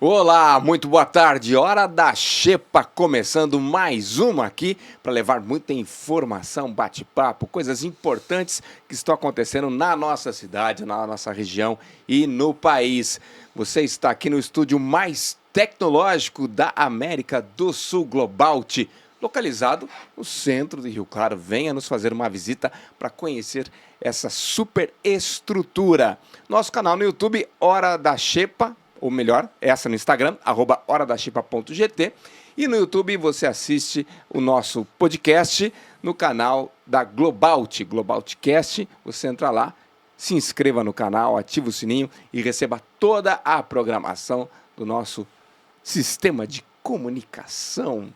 Olá, muito boa tarde. Hora da Xepa, começando mais uma aqui para levar muita informação, bate-papo, coisas importantes que estão acontecendo na nossa cidade, na nossa região e no país. Você está aqui no estúdio mais tecnológico da América do Sul, Globalt, localizado no centro de Rio Claro. Venha nos fazer uma visita para conhecer essa super estrutura. Nosso canal no YouTube, Hora da Xepa, ou melhor, essa no Instagram, @horadaxepa.gt. E no YouTube você assiste o nosso podcast no canal da Globalt, Globaltcast. Você entra lá, se inscreva no canal, ativa o sininho e receba toda a programação do nosso sistema de comunicação.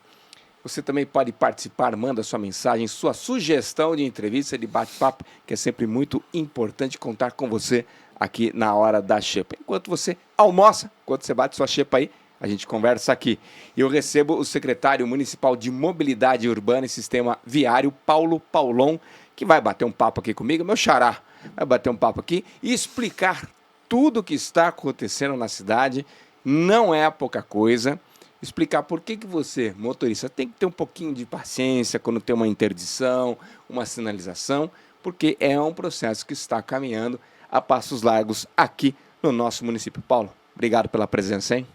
Você também pode participar, manda sua mensagem, sua sugestão de entrevista, de bate-papo, que é sempre muito importante contar com você aqui na Hora da Xepa. Enquanto você almoça, enquanto você bate sua xepa aí, a gente conversa aqui. E eu recebo o secretário municipal de Mobilidade Urbana e Sistema Viário, Paulo Paulon, que vai bater um papo aqui comigo, meu xará, vai bater um papo aqui e explicar tudo o que está acontecendo na cidade. Não é pouca coisa. Explicar por que você, motorista, tem que ter um pouquinho de paciência quando tem uma interdição, uma sinalização, porque é um processo que está caminhando a passos largos aqui no nosso município. Paulo, obrigado pela presença, hein?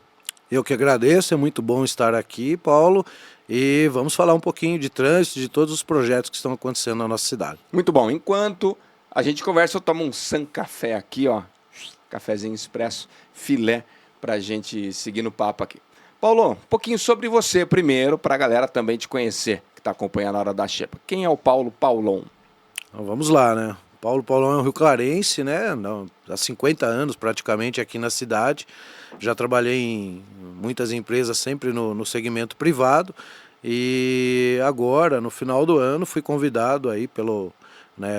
Eu que agradeço, é muito bom estar aqui, Paulo, e vamos falar um pouquinho de trânsito, de todos os projetos que estão acontecendo na nossa cidade. Muito bom, enquanto a gente conversa, eu tomo um San Café aqui, ó, cafezinho expresso, filé, pra gente seguir no papo aqui. Paulo, um pouquinho sobre você primeiro, pra galera também te conhecer, que tá acompanhando a Hora da Xepa. Quem é o Paulo Paulon? Então, vamos lá, né? Paulo Paulon é um rio-clarense, né? Há 50 anos praticamente aqui na cidade. Já trabalhei em muitas empresas sempre no segmento privado e agora, no final do ano, fui convidado aí pelo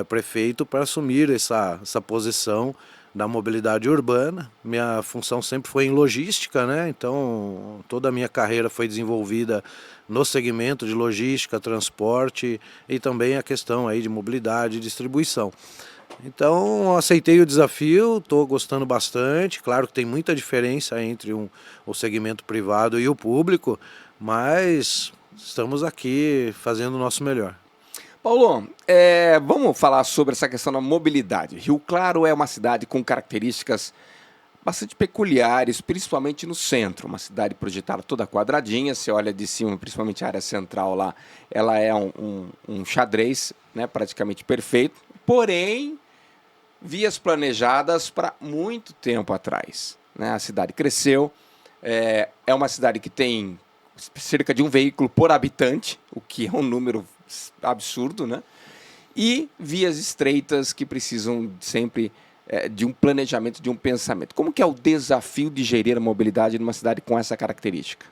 prefeito para assumir essa posição da mobilidade urbana. Minha função sempre foi em logística, né? Então toda a minha carreira foi desenvolvida no segmento de logística, transporte e também a questão aí de mobilidade e distribuição. Então aceitei o desafio, estou gostando bastante. Claro que tem muita diferença entre o segmento privado e o público, mas estamos aqui fazendo o nosso melhor. Paulo, vamos falar sobre essa questão da mobilidade. Rio Claro é uma cidade com características bastante peculiares, principalmente no centro. Uma cidade projetada toda quadradinha, você olha de cima, principalmente a área central lá, ela é um xadrez, né, praticamente perfeito, porém, vias planejadas para muito tempo atrás, né? A cidade cresceu, é uma cidade que tem cerca de um veículo por habitante, o que é um número absurdo, né? E vias estreitas que precisam sempre de um planejamento, de um pensamento. Como que é o desafio de gerir a mobilidade numa cidade com essa característica?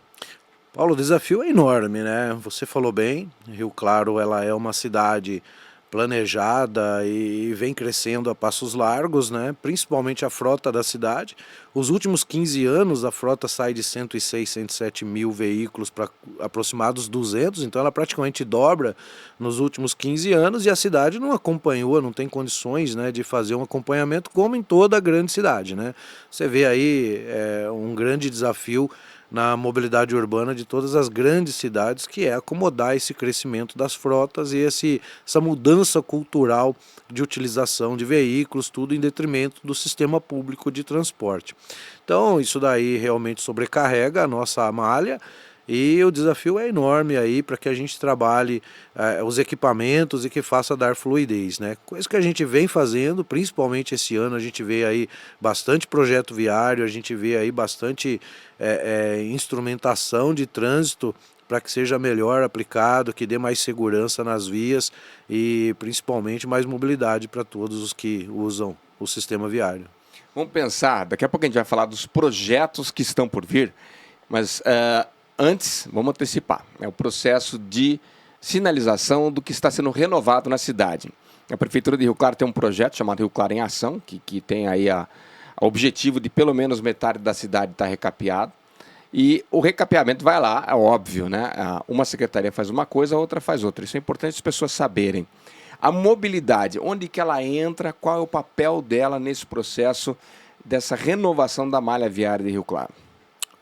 Paulo, o desafio é enorme, né? Você falou bem, Rio Claro ela é uma cidade planejada e vem crescendo a passos largos, né? Principalmente a frota da cidade. Os últimos 15 anos a frota sai de 106, 107 mil veículos para aproximados 200, então ela praticamente dobra nos últimos 15 anos e a cidade não acompanhou, não tem condições, né, de fazer um acompanhamento como em toda a grande cidade, né? Você vê aí um grande desafio na mobilidade urbana de todas as grandes cidades, que é acomodar esse crescimento das frotas e essa mudança cultural de utilização de veículos, tudo em detrimento do sistema público de transporte. Então isso daí realmente sobrecarrega a nossa malha e o desafio é enorme aí para que a gente trabalhe os equipamentos e que faça dar fluidez, né? Coisa que a gente vem fazendo, principalmente esse ano, a gente vê aí bastante projeto viário, a gente vê aí bastante instrumentação de trânsito para que seja melhor aplicado, que dê mais segurança nas vias e principalmente mais mobilidade para todos os que usam o sistema viário. Vamos pensar, daqui a pouco a gente vai falar dos projetos que estão por vir, mas antes, vamos antecipar, o processo de sinalização do que está sendo renovado na cidade. A Prefeitura de Rio Claro tem um projeto chamado Rio Claro em Ação, que tem aí o objetivo de pelo menos metade da cidade estar recapeado. E o recapeamento vai lá, é óbvio, né? Uma secretaria faz uma coisa, a outra faz outra. Isso é importante as pessoas saberem. A mobilidade, onde que ela entra, qual é o papel dela nesse processo dessa renovação da malha viária de Rio Claro?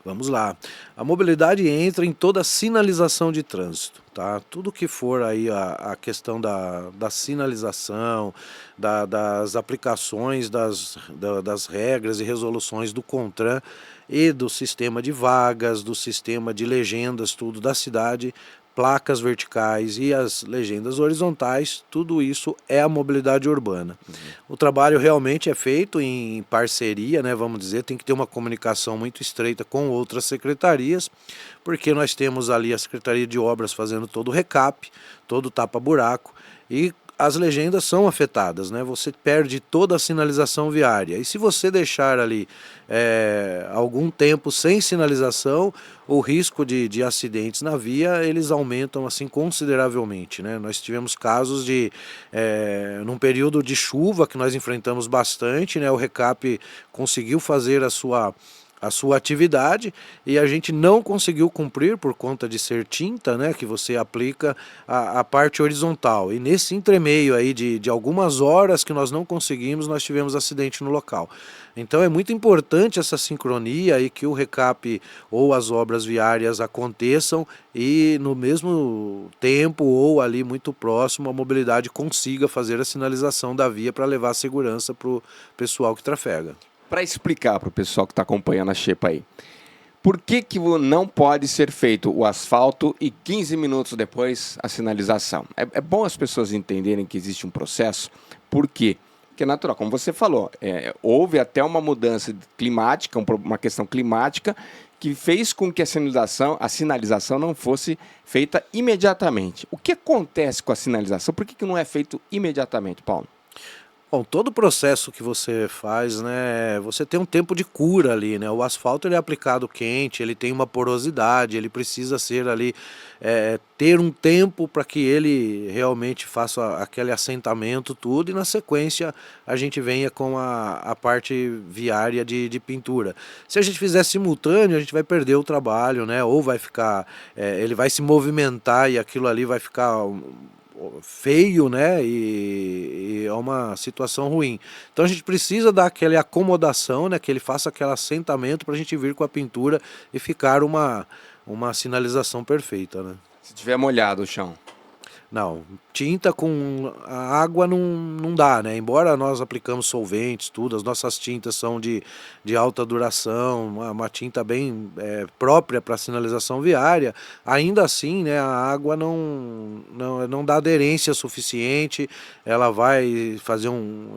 Vamos lá. A mobilidade entra em toda a sinalização de trânsito, tá? Tudo que for aí a questão da sinalização, das aplicações das regras e resoluções do CONTRAN e do sistema de vagas, do sistema de legendas, tudo da cidade, placas verticais e as legendas horizontais, tudo isso é a mobilidade urbana. O trabalho realmente é feito em parceria, né, vamos dizer, tem que ter uma comunicação muito estreita com outras secretarias, porque nós temos ali a Secretaria de Obras fazendo todo o recap, todo o tapa-buraco, e as legendas são afetadas, né? Você perde toda a sinalização viária. E se você deixar ali algum tempo sem sinalização, o risco de acidentes na via, eles aumentam assim consideravelmente, né? Nós tivemos casos num período de chuva que nós enfrentamos bastante, né? O recap conseguiu fazer a sua atividade e a gente não conseguiu cumprir por conta de ser tinta, né, que você aplica a parte horizontal. E nesse entremeio aí de algumas horas que nós não conseguimos, nós tivemos acidente no local. Então é muito importante essa sincronia e que o recap ou as obras viárias aconteçam e no mesmo tempo ou ali muito próximo a mobilidade consiga fazer a sinalização da via para levar segurança para o pessoal que trafega. Para explicar para o pessoal que está acompanhando a Xepa aí, por que não pode ser feito o asfalto e 15 minutos depois a sinalização? É bom as pessoas entenderem que existe um processo, por quê? Porque é natural, como você falou, houve até uma mudança climática, uma questão climática, que fez com que a sinalização não fosse feita imediatamente. O que acontece com a sinalização? Por que não é feito imediatamente, Paulo? Bom, todo o processo que você faz, né, você tem um tempo de cura ali, né? O asfalto ele é aplicado quente, ele tem uma porosidade, ele precisa ser ali, ter um tempo para que ele realmente faça aquele assentamento tudo e na sequência a gente venha com a parte viária de pintura. Se a gente fizer simultâneo, a gente vai perder o trabalho, né? Ou vai ficar, ele vai se movimentar e aquilo ali vai ficar feio, né, e é uma situação ruim. Então a gente precisa dar aquela acomodação, né, que ele faça aquele assentamento para a gente vir com a pintura e ficar uma sinalização perfeita, né. Se tiver molhado o chão. Não, tinta com a água não dá, né? Embora nós aplicamos solventes, tudo, as nossas tintas são de alta duração, uma tinta bem própria para sinalização viária, ainda assim, né, a água não dá aderência suficiente, ela vai fazer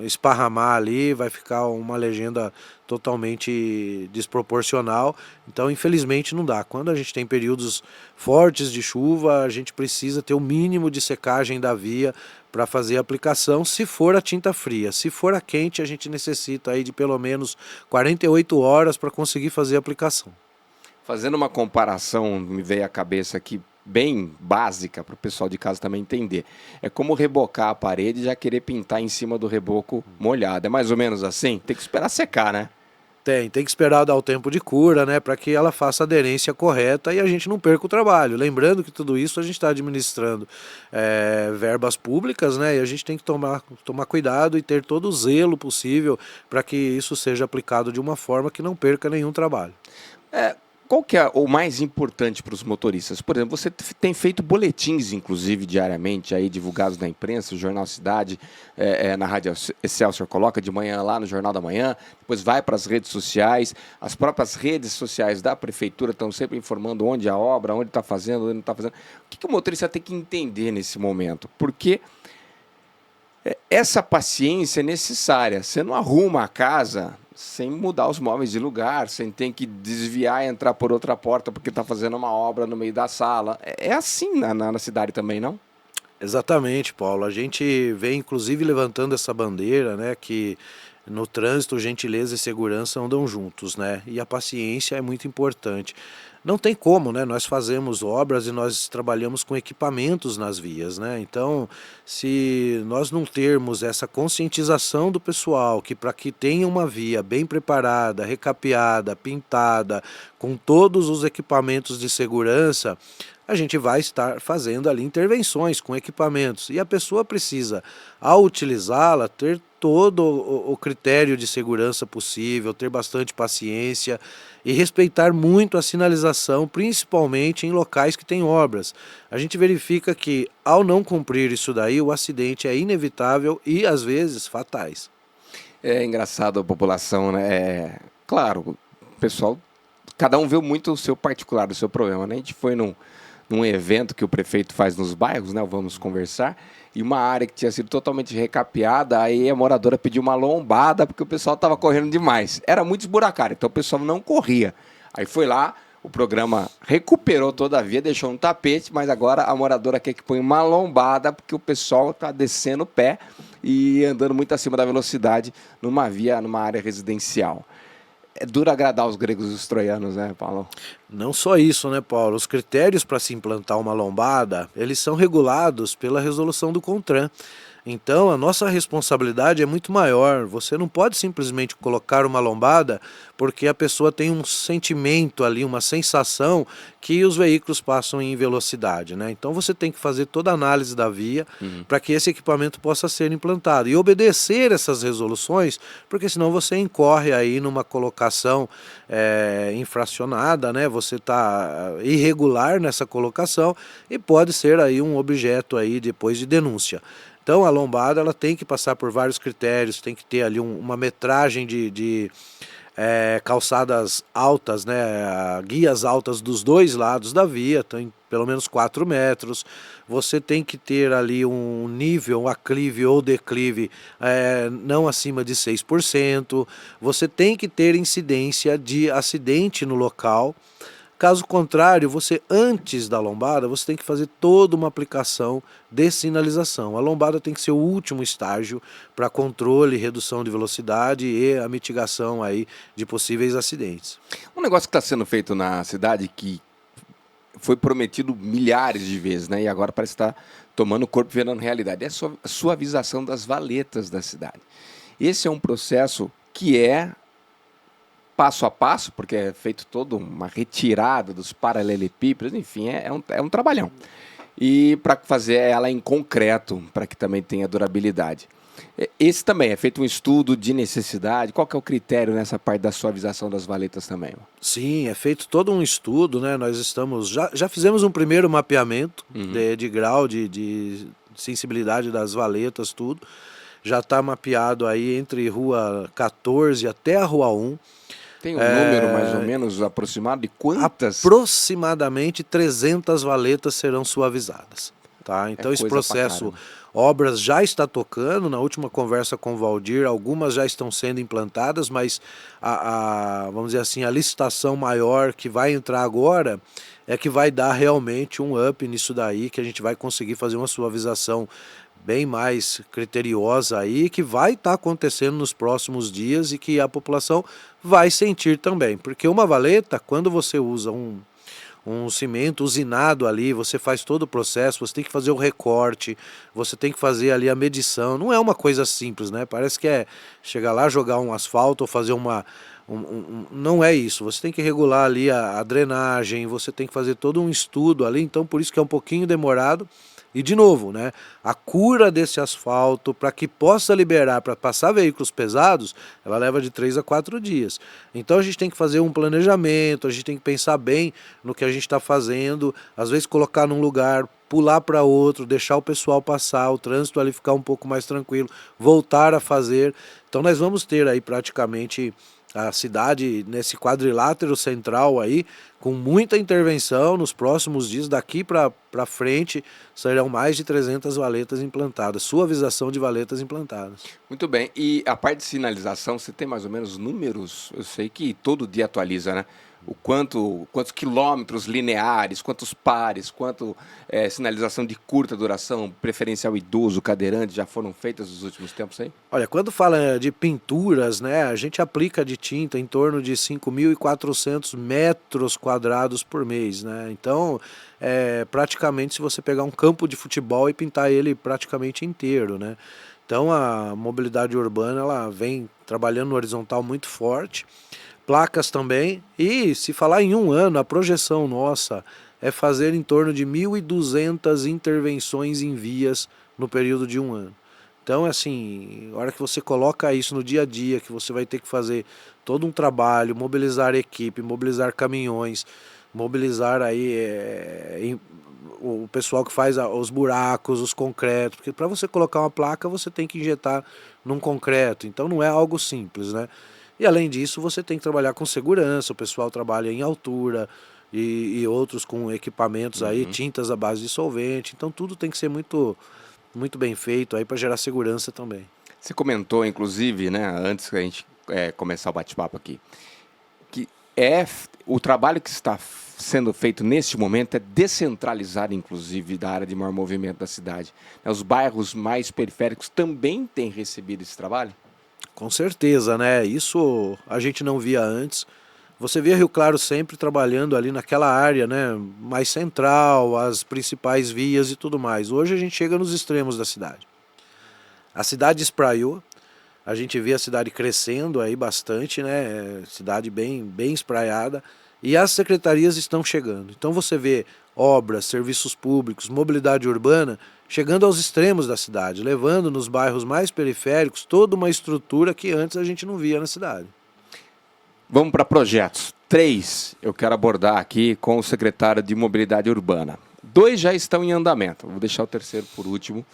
esparramar ali, vai ficar uma legenda totalmente desproporcional, então infelizmente não dá. Quando a gente tem períodos fortes de chuva, a gente precisa ter o mínimo de secagem da via para fazer a aplicação, se for a tinta fria. Se for a quente, a gente necessita aí de pelo menos 48 horas para conseguir fazer a aplicação. Fazendo uma comparação, me veio à cabeça aqui, bem básica para o pessoal de casa também entender. É como rebocar a parede e já querer pintar em cima do reboco molhado. É mais ou menos assim? Tem que esperar secar, né? Tem que esperar dar o tempo de cura, né, para que ela faça a aderência correta e a gente não perca o trabalho. Lembrando que tudo isso a gente está administrando verbas públicas, né, e a gente tem que tomar cuidado e ter todo o zelo possível para que isso seja aplicado de uma forma que não perca nenhum trabalho. Qual que é o mais importante para os motoristas? Por exemplo, você tem feito boletins, inclusive, diariamente, aí divulgados na imprensa, o Jornal Cidade, na Rádio Excelsior coloca de manhã lá no Jornal da Manhã, depois vai para as redes sociais, as próprias redes sociais da Prefeitura estão sempre informando onde a obra, onde está fazendo, onde não está fazendo. O que o motorista tem que entender nesse momento? Porque essa paciência é necessária. Você não arruma a casa sem mudar os móveis de lugar, sem ter que desviar e entrar por outra porta porque está fazendo uma obra no meio da sala. É assim na cidade também, não? Exatamente, Paulo. A gente vem inclusive levantando essa bandeira, né, que No trânsito, gentileza e segurança andam juntos, né? E a paciência é muito importante. Não tem como, né? Nós fazemos obras e nós trabalhamos com equipamentos nas vias, né? Então, se nós não termos essa conscientização do pessoal, que para que tenha uma via bem preparada, recapeada, pintada, com todos os equipamentos de segurança, a gente vai estar fazendo ali intervenções com equipamentos. E a pessoa precisa, ao utilizá-la, ter todo o critério de segurança possível, ter bastante paciência e respeitar muito a sinalização, principalmente em locais que tem obras. A gente verifica que, ao não cumprir isso daí, o acidente é inevitável e, às vezes, fatais. É engraçado a população, né? Claro, o pessoal, cada um vê muito o seu particular, o seu problema, né? A gente foi num evento que o prefeito faz nos bairros, né? Vamos conversar, e uma área que tinha sido totalmente recapeada, aí a moradora pediu uma lombada porque o pessoal estava correndo demais. Era muito esburacado, então o pessoal não corria. Aí foi lá, o programa recuperou toda a via, deixou um tapete, mas agora a moradora quer que põe uma lombada porque o pessoal está descendo o pé e andando muito acima da velocidade numa via, numa área residencial. É duro agradar os gregos e os troianos, né, Paulo? Não só isso, né, Paulo? Os critérios para se implantar uma lombada, eles são regulados pela resolução do CONTRAN. Então, a nossa responsabilidade é muito maior. Você não pode simplesmente colocar uma lombada porque a pessoa tem um sentimento ali, uma sensação que os veículos passam em velocidade, né? Então, você tem que fazer toda a análise da via para que esse equipamento possa ser implantado e obedecer essas resoluções, porque senão você incorre aí numa colocação infracionada, né? Você está irregular nessa colocação e pode ser aí um objeto aí depois de denúncia. Então a lombada ela tem que passar por vários critérios, tem que ter ali uma metragem de calçadas altas, né, guias altas dos dois lados da via, tem pelo menos 4 metros. Você tem que ter ali um nível, um aclive ou declive não acima de 6%. Você tem que ter incidência de acidente no local. Caso contrário, você antes da lombada, você tem que fazer toda uma aplicação de sinalização. A lombada tem que ser o último estágio para controle, redução de velocidade e a mitigação aí de possíveis acidentes. Um negócio que está sendo feito na cidade que foi prometido milhares de vezes, né? E agora parece estar tomando corpo e virando realidade. É a suavização das valetas da cidade. Esse é um processo que é passo a passo, porque é feito toda uma retirada dos paralelepípedos, enfim, é um trabalhão. E para fazer ela em concreto, para que também tenha durabilidade. Esse também é feito um estudo de necessidade. Qual que é o critério nessa parte da suavização das valetas também? Sim, é feito todo um estudo, né? Nós já fizemos um primeiro mapeamento de grau de sensibilidade das valetas, tudo. Já está mapeado aí entre Rua 14 até a Rua 1. Tem um número mais ou menos aproximado de quantas? Aproximadamente 300 valetas serão suavizadas. Tá? Então esse processo, obras já está tocando. Na última conversa com o Valdir, algumas já estão sendo implantadas, mas vamos dizer assim, a licitação maior que vai entrar agora é que vai dar realmente um up nisso daí, que a gente vai conseguir fazer uma suavização bem mais criteriosa aí, que vai estar acontecendo nos próximos dias e que a população vai sentir também. Porque uma valeta, quando você usa um cimento usinado ali, você faz todo o processo, você tem que fazer o recorte, você tem que fazer ali a medição, não é uma coisa simples, né? Parece que é chegar lá, jogar um asfalto ou fazer não é isso, você tem que regular ali a drenagem, você tem que fazer todo um estudo ali, então por isso que é um pouquinho demorado. E de novo, né, a cura desse asfalto para que possa liberar para passar veículos pesados, ela leva de 3 a 4 dias. Então a gente tem que fazer um planejamento, a gente tem que pensar bem no que a gente está fazendo, às vezes colocar num lugar, pular para outro, deixar o pessoal passar, o trânsito ali ficar um pouco mais tranquilo, voltar a fazer. Então nós vamos ter aí praticamente a cidade nesse quadrilátero central aí, com muita intervenção nos próximos dias, daqui para frente, serão mais de 300 valetas implantadas, suavização de valetas implantadas. Muito bem, e a parte de sinalização, você tem mais ou menos números? Eu sei que todo dia atualiza, né? quantos quilômetros lineares, quantos pares, sinalização de curta duração, preferencial idoso, cadeirante, já foram feitas nos últimos tempos aí? Olha, quando fala de pinturas, né, a gente aplica de tinta em torno de 5.400 metros quadrados por mês, né? Então, praticamente se você pegar um campo de futebol e pintar ele praticamente inteiro, né? Então, a mobilidade urbana, ela vem trabalhando no horizontal muito forte, placas também, e se falar em um ano, a projeção nossa é fazer em torno de 1.200 intervenções em vias no período de um ano. Então, assim, a hora que você coloca isso no dia a dia, que você vai ter que fazer todo um trabalho, mobilizar equipe, mobilizar caminhões, mobilizar aí o pessoal que faz os buracos, os concretos, porque para você colocar uma placa você tem que injetar num concreto, então não é algo simples, né? E além disso você tem que trabalhar com segurança, o pessoal trabalha em altura e outros com equipamentos aí, tintas à base de solvente, então tudo tem que ser muito, muito bem feito aí para gerar segurança também. Você comentou, inclusive, né, antes que a gente começar o bate-papo aqui, que o trabalho que está sendo feito neste momento é descentralizar, inclusive, da área de maior movimento da cidade. Os bairros mais periféricos também têm recebido esse trabalho? Com certeza, né? Isso a gente não via antes. Você via Rio Claro sempre trabalhando ali naquela área, né, mais central, as principais vias e tudo mais. Hoje a gente chega nos extremos da cidade. A cidade espraiou, a gente vê a cidade crescendo aí bastante, né, cidade bem espraiada, e as secretarias estão chegando. Então você vê obras, serviços públicos, mobilidade urbana chegando aos extremos da cidade, levando nos bairros mais periféricos toda uma estrutura que antes a gente não via na cidade. Vamos para projetos. 3 eu quero abordar aqui com o secretário de Mobilidade Urbana. 2 já estão em andamento. Vou deixar o terceiro por último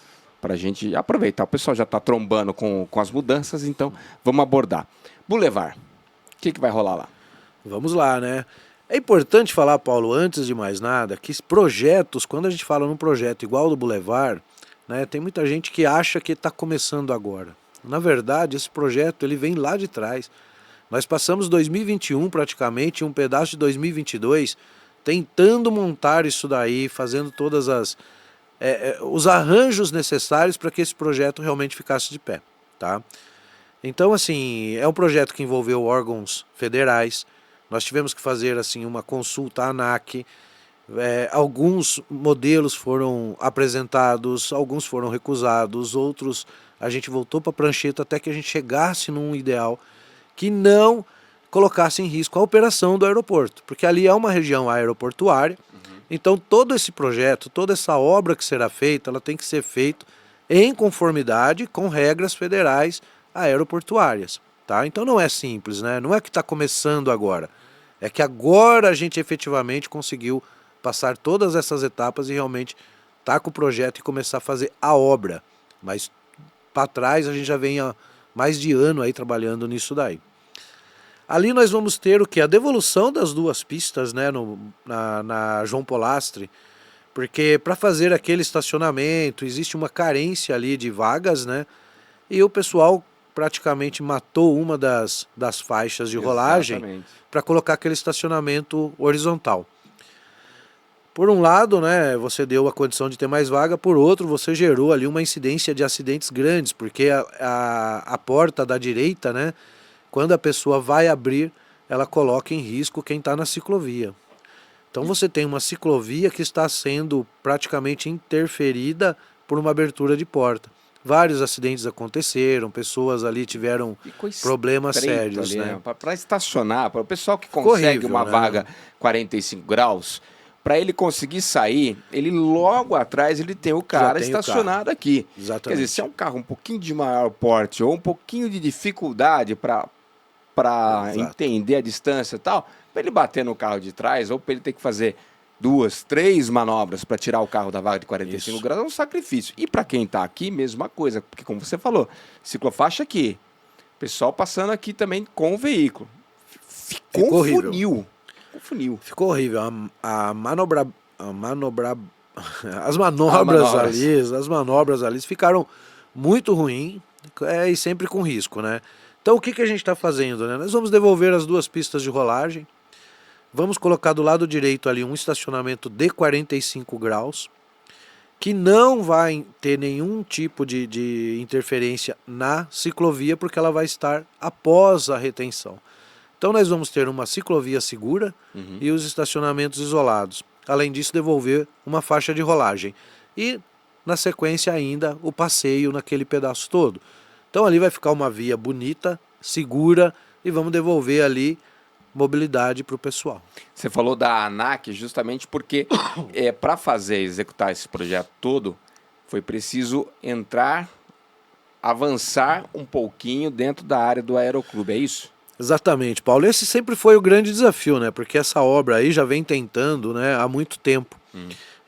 para a gente aproveitar. O pessoal já está trombando com as mudanças, então vamos abordar. Boulevard, o que vai rolar lá? Vamos lá, né? É importante falar, Paulo, antes de mais nada, que projetos, quando a gente fala num projeto igual do Boulevard, né, tem muita gente que acha que está começando agora. Na verdade, esse projeto ele vem lá de trás. Nós passamos 2021 praticamente, um pedaço de 2022, tentando montar isso daí, fazendo todas os arranjos necessários para que esse projeto realmente ficasse de pé, tá? Então, assim, é um projeto que envolveu órgãos federais. Nós tivemos que fazer assim uma consulta à ANAC. Alguns modelos foram apresentados, alguns foram recusados, outros a gente voltou para a prancheta até que a gente chegasse num ideal que não colocasse em risco a operação do aeroporto, porque ali é uma região aeroportuária. Então todo esse projeto, toda essa obra que será feita, ela tem que ser feita em conformidade com regras federais aeroportuárias, tá? Então não é simples, né? Não é que está começando agora, é que agora a gente efetivamente conseguiu passar todas essas etapas e realmente tá com o projeto e começar a fazer a obra, mas para trás a gente já vem há mais de ano aí trabalhando nisso daí. Ali nós vamos ter o que? A devolução das 2 pistas, né, na João Polastre, porque para fazer aquele estacionamento existe uma carência ali de vagas, né, e o pessoal praticamente matou uma das faixas de rolagem para colocar aquele estacionamento horizontal. Por um lado, né, você deu a condição de ter mais vaga, por outro, você gerou ali uma incidência de acidentes grandes, porque a porta da direita, né, quando a pessoa vai abrir, ela coloca em risco quem está na ciclovia. Então você tem uma ciclovia que está sendo praticamente interferida por uma abertura de porta. Vários acidentes aconteceram, pessoas ali tiveram problemas sérios, ali, né? Para estacionar, para o pessoal que consegue horrível, uma vaga 45 graus, para ele conseguir sair, ele logo atrás ele tem o cara estacionado aqui. Exatamente. Quer dizer, se é um carro um pouquinho de maior porte ou um pouquinho de dificuldade para entender a distância e tal, para ele bater no carro de trás ou para ele ter que fazer 2, 3 manobras para tirar o carro da vaga de 45 graus, é um sacrifício. E para quem está aqui, mesma coisa, porque como você falou, ciclofaixa aqui, pessoal passando aqui também com o veículo. Ficou um funil. Ficou horrível. As manobras ali ficaram muito ruins e sempre com risco, né? Então o que a gente está fazendo, né? Nós vamos devolver as 2 pistas de rolagem. Vamos colocar do lado direito ali um estacionamento de 45 graus, que não vai ter nenhum tipo de interferência na ciclovia, porque ela vai estar após a retenção. Então nós vamos ter uma ciclovia segura e os estacionamentos isolados. Além disso, devolver uma faixa de rolagem. E, na sequência ainda, o passeio naquele pedaço todo. Então ali vai ficar uma via bonita, segura, e vamos devolver ali mobilidade para o pessoal. Você falou da ANAC justamente porque para executar esse projeto todo, foi preciso avançar um pouquinho dentro da área do Aeroclube, é isso? Exatamente, Paulo. Esse sempre foi o grande desafio, né? Porque essa obra aí já vem tentando, né, há muito tempo.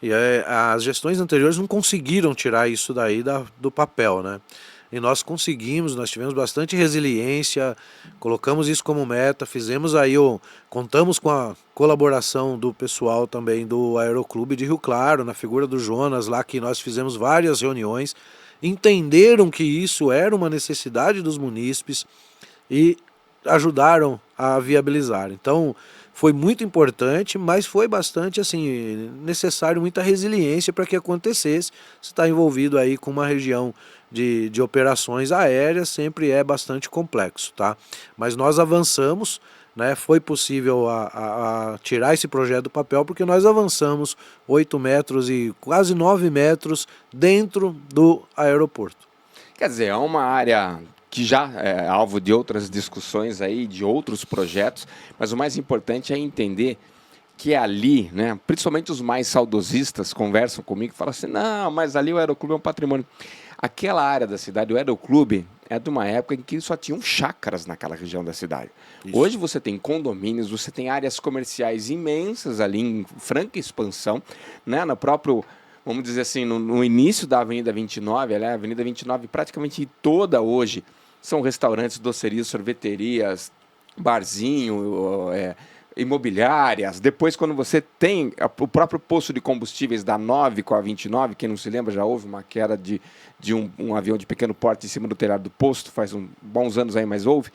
E as gestões anteriores não conseguiram tirar isso daí do papel, né? E nós conseguimos, nós tivemos bastante resiliência, colocamos isso como meta, contamos com a colaboração do pessoal também do Aeroclube de Rio Claro, na figura do Jonas lá, que nós fizemos várias reuniões, entenderam que isso era uma necessidade dos munícipes e ajudaram a viabilizar. Então foi muito importante, mas foi bastante assim necessário, muita resiliência para que acontecesse. Você está envolvido aí com uma região de operações aéreas, sempre é bastante complexo, tá? Mas nós avançamos, né? Foi possível a tirar esse projeto do papel, porque nós avançamos 8 metros e quase 9 metros dentro do aeroporto. Quer dizer, é uma área que já é alvo de outras discussões aí, de outros projetos, mas o mais importante é entender que ali, né, principalmente os mais saudosistas conversam comigo e falam assim, não, mas ali o Aeroclube é um patrimônio. Aquela área da cidade, o Aeroclube, é de uma época em que só tinham chácaras naquela região da cidade. Isso. Hoje você tem condomínios, você tem áreas comerciais imensas ali em franca expansão, né, no próprio... Vamos dizer assim, no início da Avenida 29, a Avenida 29 praticamente toda hoje são restaurantes, docerias, sorveterias, barzinho, imobiliárias. Depois, quando você tem o próprio posto de combustíveis da 9 com a 29, quem não se lembra, já houve uma queda de um avião de pequeno porte em cima do telhado do posto, faz bons anos aí, mas houve.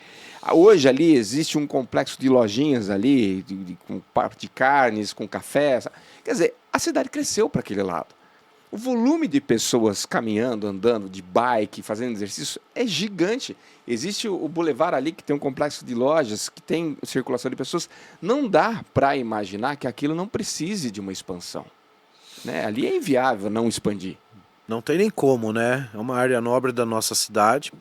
Hoje ali existe um complexo de lojinhas ali, com parte de carnes, com café. Quer dizer, a cidade cresceu para aquele lado. O volume de pessoas caminhando, andando, de bike, fazendo exercício é gigante. Existe o Boulevard ali, que tem um complexo de lojas, que tem circulação de pessoas. Não dá para imaginar que aquilo não precise de uma expansão, né? Ali é inviável não expandir. Não tem nem como, né? É uma área nobre da nossa cidade.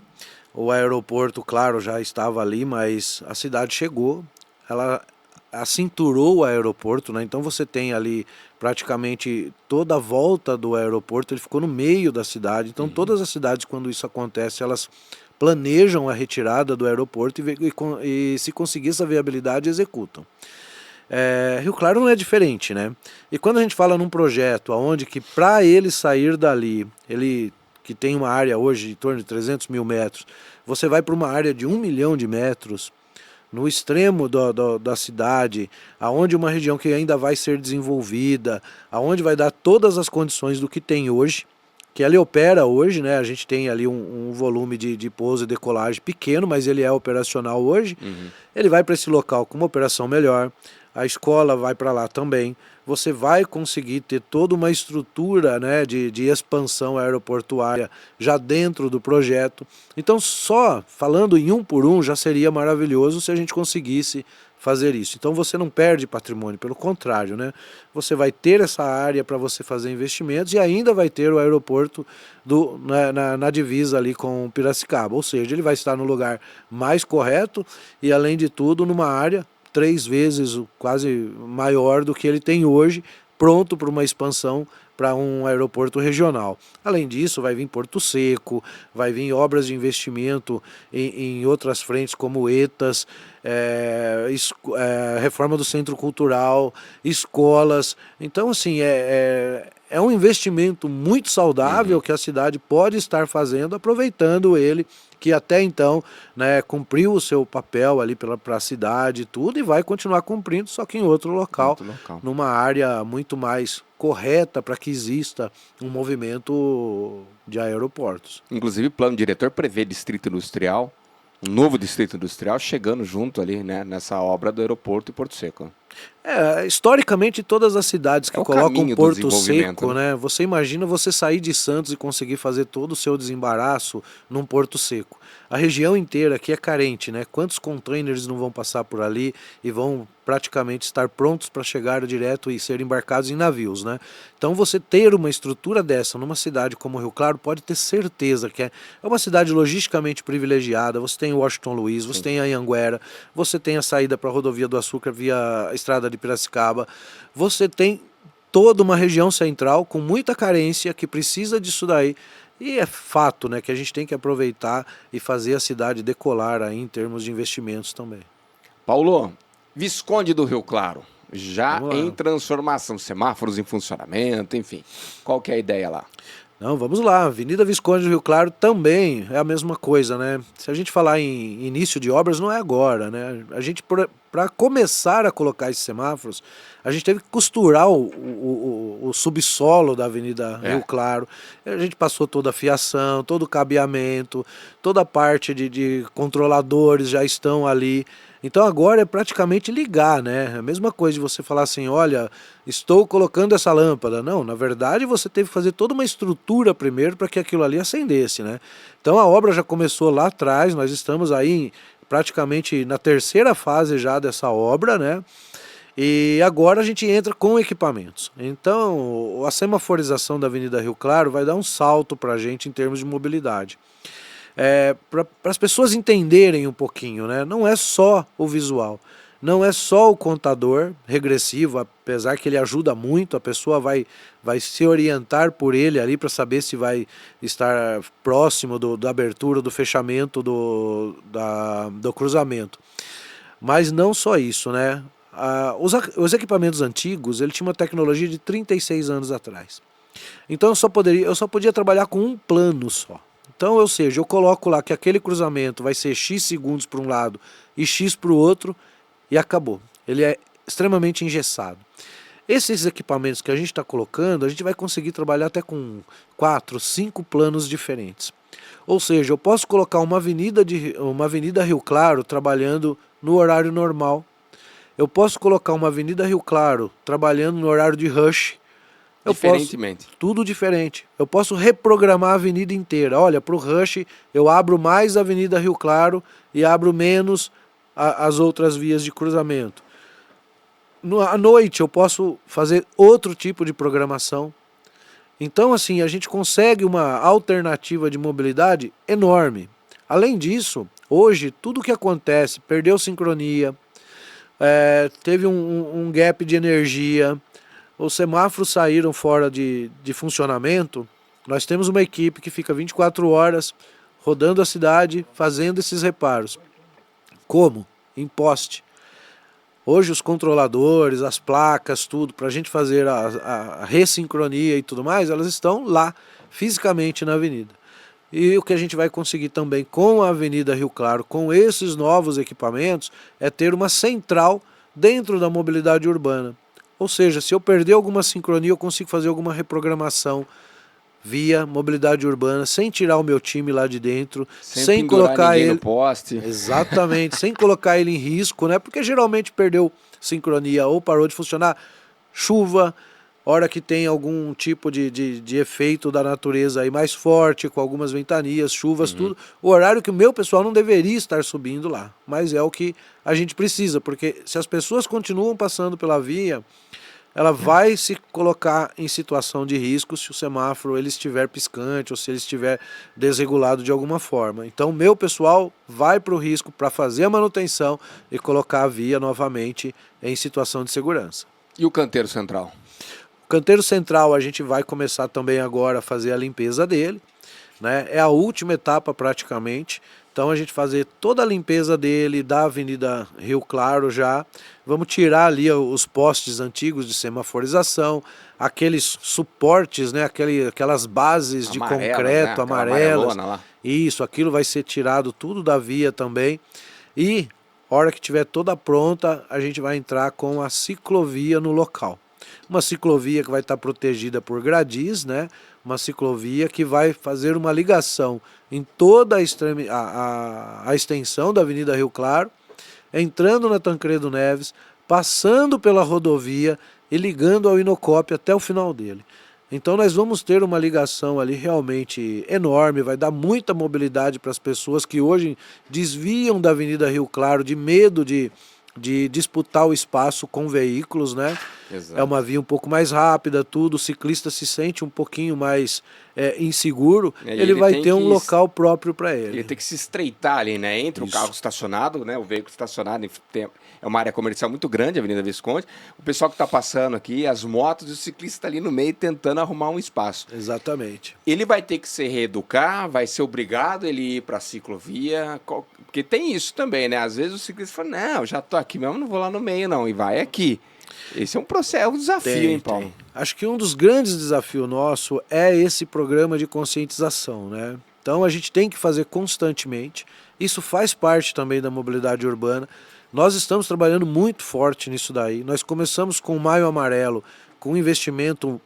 O aeroporto, claro, já estava ali, mas a cidade chegou. Ela acinturou o aeroporto, né? Então você tem ali praticamente toda a volta do aeroporto, ele ficou no meio da cidade. Então todas as cidades, quando isso acontece, elas planejam a retirada do aeroporto e se conseguir essa viabilidade, executam. Rio Claro não é diferente, né? E quando a gente fala num projeto onde que para ele sair dali, ele que tem uma área hoje de torno de 300 mil metros, você vai para uma área de 1 milhão de metros, no extremo da cidade, aonde uma região que ainda vai ser desenvolvida, aonde vai dar todas as condições do que tem hoje, que ela opera hoje, né? A gente tem ali um volume de pouso e decolagem pequeno, mas ele é operacional hoje. Ele vai para esse local com uma operação melhor, a escola vai para lá também. Você vai conseguir ter toda uma estrutura, né, de expansão aeroportuária já dentro do projeto. Então, só falando em um por um já seria maravilhoso se a gente conseguisse fazer isso. Então você não perde patrimônio, pelo contrário, né? Você vai ter essa área para você fazer investimentos e ainda vai ter o aeroporto na divisa ali com Piracicaba. Ou seja, ele vai estar no lugar mais correto e, além de tudo, numa área 3 vezes quase maior do que ele tem hoje, pronto para uma expansão para um aeroporto regional. Além disso, vai vir Porto Seco, vai vir obras de investimento em outras frentes como ETAs, reforma do centro cultural, escolas. Então, assim, é um investimento muito saudável que a cidade pode estar fazendo, aproveitando ele, que até então, né, cumpriu o seu papel ali para a cidade e tudo, e vai continuar cumprindo, só que em outro local, numa área muito mais correta para que exista um movimento de aeroportos. Inclusive, o plano diretor prevê distrito industrial, um novo distrito industrial chegando junto ali, né, nessa obra do aeroporto e Porto Seco. Historicamente, todas as cidades que É o colocam caminho do porto desenvolvimento, seco, né? né? Você imagina você sair de Santos e conseguir fazer todo o seu desembaraço num porto seco. A região inteira aqui é carente, né? Quantos containers não vão passar por ali e vão praticamente estar prontos para chegar direto e ser embarcados em navios, né? Então você ter uma estrutura dessa numa cidade como Rio Claro pode ter certeza que é uma cidade logisticamente privilegiada. Você tem o Washington Luiz, você Sim. tem a Anhanguera, você tem a saída para a rodovia do Açúcar via estrada de Piracicaba, você tem toda uma região central com muita carência que precisa disso daí. E é fato, né, que a gente tem que aproveitar e fazer a cidade decolar aí em termos de investimentos também. Paulo, Visconde do Rio Claro, já Vamos em lá. transformação, semáforos em funcionamento, enfim. Qual que é a ideia lá? Não, vamos lá. Avenida Visconde do Rio Claro também é a mesma coisa, né? Se a gente falar em início de obras, não é agora, né? A gente, para começar a colocar esses semáforos, a gente teve que costurar o subsolo da Avenida Rio É. Claro. A gente passou toda a fiação, todo o cabeamento, toda a parte de controladores já estão ali. Então agora é praticamente ligar, né? A mesma coisa de você falar assim, olha, estou colocando essa lâmpada. Não, na verdade você teve que fazer toda uma estrutura primeiro para que aquilo ali acendesse, né? Então a obra já começou lá atrás, nós estamos aí praticamente na terceira fase já dessa obra, né? E agora a gente entra com equipamentos. Então a semaforização da Avenida Rio Claro vai dar um salto para a gente em termos de mobilidade. Para as pessoas entenderem um pouquinho, né? Não é só o visual, não é só o contador regressivo, apesar que ele ajuda muito, a pessoa vai se orientar por ele ali para saber se vai estar próximo da abertura, do fechamento do cruzamento. Mas não só isso, né? Os equipamentos antigos, ele tinha uma tecnologia de 36 anos atrás. Então eu só podia trabalhar com um plano só. Então, ou seja, eu coloco lá que aquele cruzamento vai ser X segundos para um lado e X para o outro e acabou. Ele é extremamente engessado. Esses equipamentos que a gente está colocando, a gente vai conseguir trabalhar até com 4, 5 planos diferentes. Ou seja, eu posso colocar uma avenida Rio Claro trabalhando no horário normal. Eu posso colocar uma avenida Rio Claro trabalhando no horário de rush. Diferentemente. Tudo diferente. Eu posso reprogramar a avenida inteira. Olha, para o rush eu abro mais a Avenida Rio Claro e abro menos as outras vias de cruzamento. À noite eu posso fazer outro tipo de programação. Então, assim, a gente consegue uma alternativa de mobilidade enorme. Além disso, hoje tudo que acontece, perdeu sincronia, teve um gap de energia, os semáforos saíram fora de funcionamento, nós temos uma equipe que fica 24 horas rodando a cidade, fazendo esses reparos. Como? Em poste. Hoje os controladores, as placas, tudo, para a gente fazer a ressincronia e tudo mais, elas estão lá, fisicamente na avenida. E o que a gente vai conseguir também com a Avenida Rio Claro, com esses novos equipamentos, é ter uma central dentro da mobilidade urbana. Ou seja, se eu perder alguma sincronia, eu consigo fazer alguma reprogramação via mobilidade urbana, sem tirar o meu time lá de dentro, sem colocar ninguém ele no poste. exatamente, sem colocar ele em risco, né? Porque geralmente perdeu sincronia ou parou de funcionar, chuva, hora que tem algum tipo de efeito da natureza aí mais forte, com algumas ventanias, chuvas, tudo, o horário que o meu pessoal não deveria estar subindo lá, mas é o que a gente precisa, porque se as pessoas continuam passando pela via, ela vai se colocar em situação de risco se o semáforo ele estiver piscante ou se ele estiver desregulado de alguma forma. Então o meu pessoal vai para o risco para fazer a manutenção e colocar a via novamente em situação de segurança. E o canteiro central? O canteiro central a gente vai começar também agora a fazer a limpeza dele, né? É a última etapa praticamente. Então a gente fazer toda a limpeza dele, da Avenida Rio Claro já. Vamos tirar ali os postes antigos de semaforização, aqueles suportes, né? Aquelas bases de concreto, né? amarelas. Lá. Isso, aquilo vai ser tirado tudo da via também. E, hora que estiver toda pronta, a gente vai entrar com a ciclovia no local. Uma ciclovia que vai estar protegida por gradis, né? Uma ciclovia que vai fazer uma ligação em toda a extensão da Avenida Rio Claro, entrando na Tancredo Neves, passando pela rodovia e ligando ao Inocop até o final dele. Então nós vamos ter uma ligação ali realmente enorme, vai dar muita mobilidade para as pessoas que hoje desviam da Avenida Rio Claro de medo de disputar o espaço com veículos, né? Exato. É uma via um pouco mais rápida, tudo, o ciclista se sente um pouquinho mais inseguro, ele vai ter um local próprio para ele. Ele tem que se estreitar ali, né? Entre o carro estacionado, né? O veículo estacionado, é uma área comercial muito grande, a Avenida Visconde, o pessoal que está passando aqui, as motos e o ciclista está ali no meio tentando arrumar um espaço. Exatamente. Ele vai ter que se reeducar, vai ser obrigado ele ir para a ciclovia, porque tem isso também, né? Às vezes o ciclista fala, não, já tô aqui mesmo, não vou lá no meio não, e vai aqui. Esse é um processo, é um desafio, hein, Paulo? Tem. Acho que um dos grandes desafios nosso é esse programa de conscientização, né? Então a gente tem que fazer constantemente, isso faz parte também da mobilidade urbana. Nós estamos trabalhando muito forte nisso daí. Nós começamos com o Maio Amarelo, com um investimento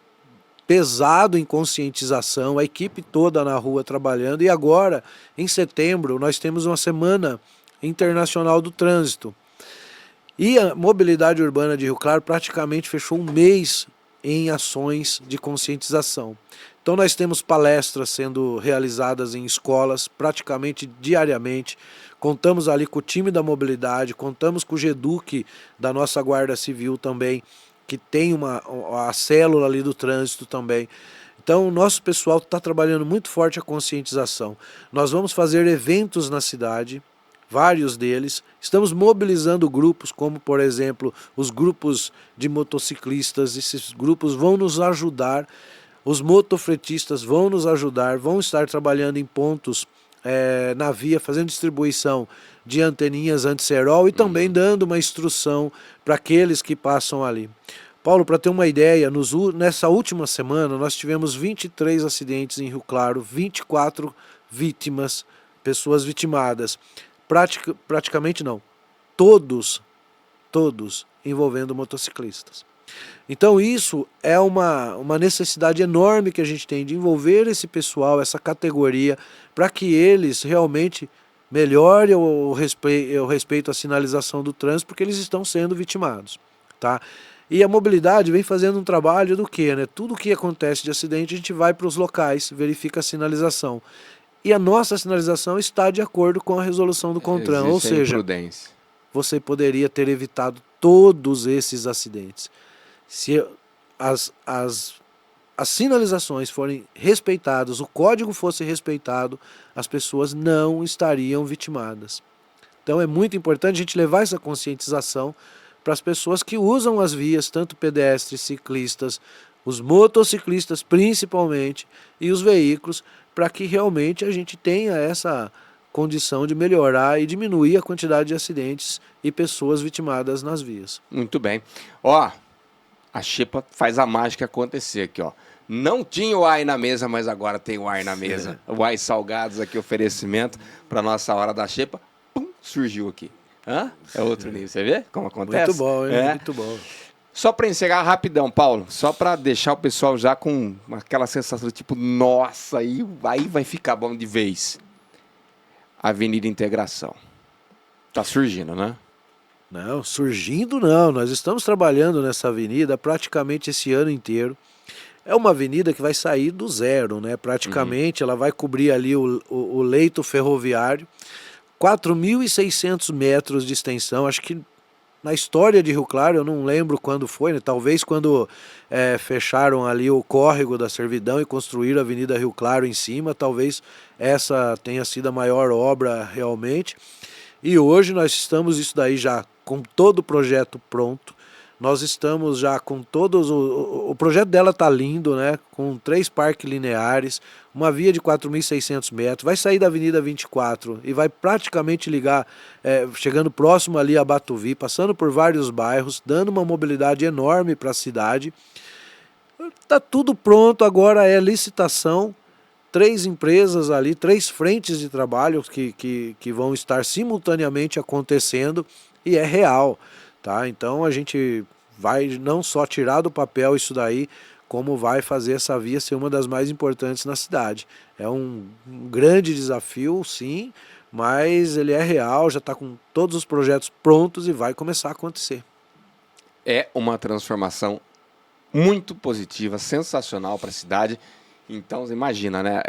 pesado em conscientização, a equipe toda na rua trabalhando, e agora, em setembro, nós temos uma Semana Internacional do Trânsito. E a mobilidade urbana de Rio Claro praticamente fechou um mês em ações de conscientização. Então nós temos palestras sendo realizadas em escolas praticamente diariamente. Contamos ali com o time da mobilidade, contamos com o GEDUC da nossa Guarda Civil também, que tem a célula ali do trânsito também. Então o nosso pessoal está trabalhando muito forte a conscientização. Nós vamos fazer eventos na cidade, vários deles. Estamos mobilizando grupos, como por exemplo os grupos de motociclistas. Esses grupos vão nos ajudar, os motofretistas vão nos ajudar, vão estar trabalhando em pontos na via, fazendo distribuição de anteninhas anti-cerol e também dando uma instrução para aqueles que passam ali. Paulo, para ter uma ideia, nessa última semana nós tivemos 23 acidentes em Rio Claro, 24 vítimas, pessoas vitimadas. Praticamente não, todos envolvendo motociclistas. Então isso é uma necessidade enorme que a gente tem de envolver esse pessoal, essa categoria, para que eles realmente melhorem o respeito à sinalização do trânsito, porque eles estão sendo vitimados, tá? E a mobilidade vem fazendo um trabalho do quê, né? Tudo que acontece de acidente a gente vai para os locais, verifica a sinalização. E a nossa sinalização está de acordo com a resolução do CONTRAN, ou seja, você poderia ter evitado todos esses acidentes. Se as sinalizações forem respeitadas, o código fosse respeitado, as pessoas não estariam vitimadas. Então é muito importante a gente levar essa conscientização para as pessoas que usam as vias, tanto pedestres, ciclistas, os motociclistas principalmente, e os veículos, para que realmente a gente tenha essa condição de melhorar e diminuir a quantidade de acidentes e pessoas vitimadas nas vias. Muito bem. Ó, a Xepa faz a mágica acontecer aqui, ó. Não tinha o AI na mesa, mas agora tem o AI na mesa. O AI Salgados aqui, oferecimento para nossa hora da Xepa. Pum, surgiu aqui. Hã? É outro nível, você vê como acontece? Muito bom, hein? Muito bom. Só para encerrar rapidão, Paulo, só para deixar o pessoal já com aquela sensação tipo, nossa, aí vai ficar bom de vez. Avenida Integração. Tá surgindo, né? Não, surgindo não. Nós estamos trabalhando nessa avenida praticamente esse ano inteiro. É uma avenida que vai sair do zero, né? Praticamente ela vai cobrir ali o leito ferroviário. 4.600 metros de extensão, acho que na história de Rio Claro, eu não lembro quando foi, né? Talvez quando fecharam ali o córrego da Servidão e construíram a Avenida Rio Claro em cima, talvez essa tenha sido a maior obra realmente. E hoje nós estamos isso daí já com todo o projeto pronto. Nós estamos já com todos, o projeto dela tá lindo, né? Com 3 parques lineares, uma via de 4.600 metros, vai sair da Avenida 24 e vai praticamente ligar, chegando próximo ali a Batuvi, passando por vários bairros, dando uma mobilidade enorme para a cidade. Tá tudo pronto, agora é licitação, 3 empresas ali, 3 frentes de trabalho que vão estar simultaneamente acontecendo e é real. Tá? Então a gente vai não só tirar do papel isso daí, como vai fazer essa via ser uma das mais importantes na cidade. É um grande desafio, sim, mas ele é real, já está com todos os projetos prontos e vai começar a acontecer. É uma transformação muito positiva, sensacional para a cidade. Então, você imagina, né?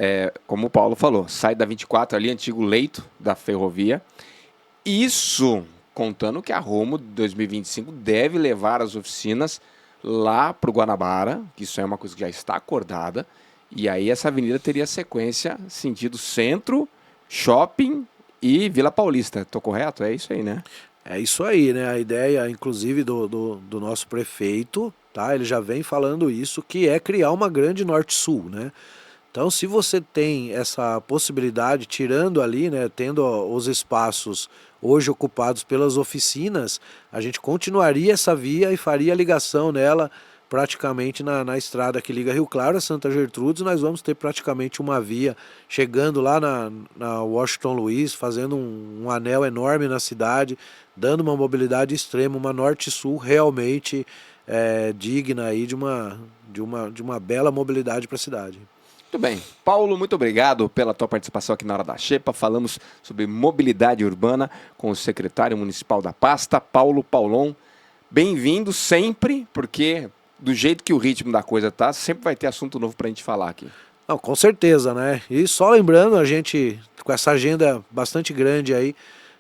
Como o Paulo falou, sai da 24 ali, antigo leito da ferrovia. Isso contando que a Rumo 2025 deve levar as oficinas lá para o Guanabara, que isso é uma coisa que já está acordada. E aí essa avenida teria sequência sentido centro, shopping e Vila Paulista. Tô correto? É isso aí, né? É isso aí, né? A ideia, inclusive, do nosso prefeito, tá? Ele já vem falando isso, que é criar uma grande norte-sul, né? Então, se você tem essa possibilidade, tirando ali, né, tendo os espaços hoje ocupados pelas oficinas, a gente continuaria essa via e faria a ligação nela praticamente na estrada que liga Rio Claro a Santa Gertrudes. Nós vamos ter praticamente uma via chegando lá na Washington Luiz, fazendo um anel enorme na cidade, dando uma mobilidade extrema, uma norte-sul realmente digna aí de uma bela mobilidade para a cidade. Muito bem. Paulo, muito obrigado pela tua participação aqui na Hora da Xepa. Falamos sobre mobilidade urbana com o secretário municipal da pasta, Paulo Paulon. Bem-vindo sempre, porque do jeito que o ritmo da coisa tá, sempre vai ter assunto novo para a gente falar aqui. Não, com certeza, né? E só lembrando, a gente, com essa agenda bastante grande aí,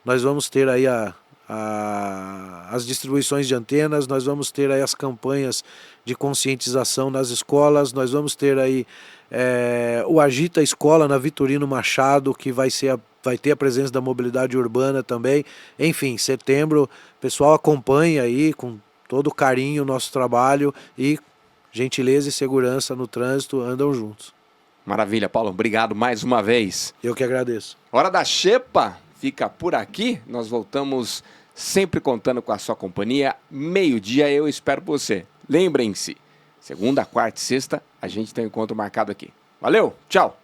nós vamos ter aí as distribuições de antenas, nós vamos ter aí as campanhas de conscientização nas escolas, nós vamos ter aí o Agita Escola na Vitorino Machado, que vai ter a presença da mobilidade urbana também. Enfim, setembro, o pessoal acompanha aí com todo carinho o nosso trabalho, e gentileza e segurança no trânsito andam juntos. Maravilha, Paulo. Obrigado mais uma vez. Eu que agradeço. Hora da Xepa fica por aqui. Nós voltamos sempre contando com a sua companhia. Meio-dia eu espero você. Lembrem-se, segunda, quarta e sexta a gente tem um encontro marcado aqui. Valeu, tchau!